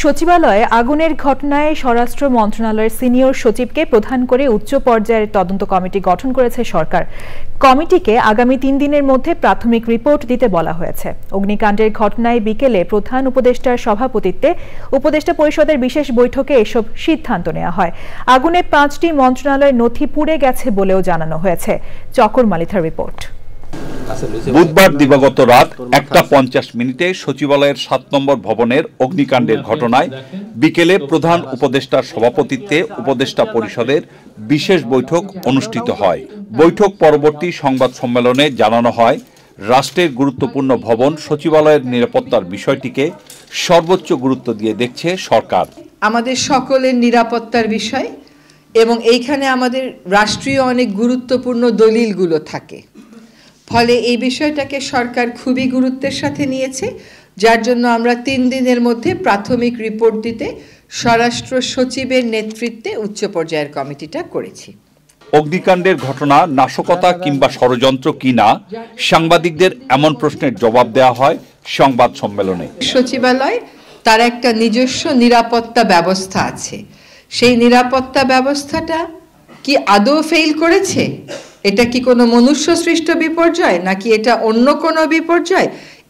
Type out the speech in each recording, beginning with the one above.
সচিবালয়ে আগুনের ঘটনায় স্বরাষ্ট্র মন্ত্রণালয়ের সিনিয়র সচিবকে প্রধান করে উচ্চ পর্যায়ের তদন্ত কমিটি গঠন করেছে সরকার। কমিটিকে আগামী 3 দিনের মধ্যে প্রাথমিক রিপোর্ট দিতে বলা হয়েছে। অগ্নিকাণ্ডের ঘটনায় বিকেলে প্রধান উপদেষ্টার সভাপতিত্বে উপদেষ্টা পরিষদের বিশেষ বৈঠকে এসব সিদ্ধান্ত নেওয়া হয়। আগুনে 5টি মন্ত্রণালয়ের নথি পুড়ে গেছে বলেও জানানো হয়েছে। চকর মালিথার রিপোর্ট। বুধবার দিবাগত রাত 1:50 সচিবালয়ের 7 নম্বর ভবনের অগ্নিকাণ্ডের ঘটনায় বিকেলে প্রধান উপদেষ্টার সভাপতিত্বে উপদেষ্টা পরিষদের বিশেষ বৈঠক অনুষ্ঠিত হয়। বৈঠক পরবর্তী সংবাদ সম্মেলনে জানানো হয়, রাষ্ট্রের গুরুত্বপূর্ণ ভবন সচিবালয়ের নিরাপত্তার বিষয়টিকে সর্বোচ্চ গুরুত্ব দিয়ে দেখছে সরকার। আমাদের সকলের নিরাপত্তার বিষয় এবং এইখানে আমাদের রাষ্ট্রীয় অনেক গুরুত্বপূর্ণ দলিলগুলো থাকে, ফলে এই বিষয়টাকে সরকার খুবই গুরুত্বের সাথে নিয়েছে, যার জন্য আমরা 3 দিনের মধ্যে প্রাথমিক রিপোর্ট দিতে স্বরাষ্ট্র সচিবের নেতৃত্বে উচ্চ পর্যায়ের কমিটিটা করেছি। অগ্নিকাণ্ডের ঘটনা নাশকতা কিংবা ষড়যন্ত্র কিনা সাংবাদিকদের এমন প্রশ্নের জবাব দেওয়া হয় সংবাদ সম্মেলনে। সচিবালয় তার একটা নিজস্ব নিরাপত্তা ব্যবস্থা আছে, সেই নিরাপত্তা ব্যবস্থাটা কি আদৌ ফেল করেছে? এটা কি কোনো মনুষ্য সৃষ্ট বিপর্যয় নাকি এটা অন্য কোনো বিপর্যয়?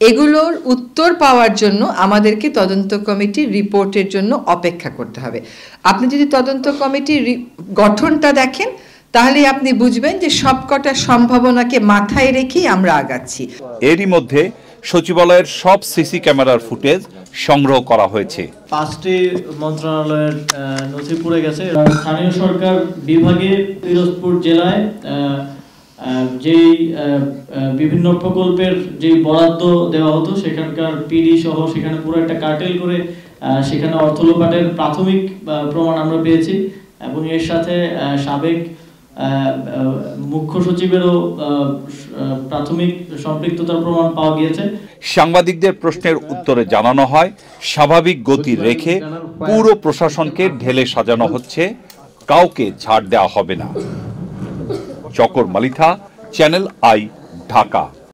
এগুলোর উত্তর পাওয়ার জন্য আমাদেরকে তদন্ত কমিটির রিপোর্টের জন্য অপেক্ষা করতে হবে। আপনি যদি তদন্ত কমিটির গঠনটা দেখেন তাহলে আপনি বুঝবেন যে সবকটা সম্ভাবনাকে মাথায় রেখেই আমরা আগাচ্ছি। এরই মধ্যে সচিবালয়ের সব সিসি ক্যামেরার ফুটেজ সংগ্রহ করা হয়েছে। 5টি মন্ত্রণালয়ের নথি পুড়ে গেছে। স্থানীয় সরকার বিভাগে পিরোজপুর জেলায় যেই বিভিন্ন প্রকল্পের যে বরাদ্দ দেওয়া হতো সেখানকার পিডি সহ সেখানে পুরো একটা কার্টেল করে সেখানে অর্থ লোপাটের প্রাথমিক প্রমাণ আমরা পেয়েছি এবং এর সাথে সাবেক মুখ্য সচিবেরও প্রাথমিক সম্পৃক্ততার প্রমাণ পাওয়া গিয়েছে। সাংবাদিকদের প্রশ্নের উত্তরে জানানো হয়, স্বাভাবিক গতি রেখে পুরো প্রশাসনকে ঢেলে সাজানো হচ্ছে, কাউকে ছাড় দেওয়া হবে না। চকর মালিথা, চ্যানেল আই, ঢাকা।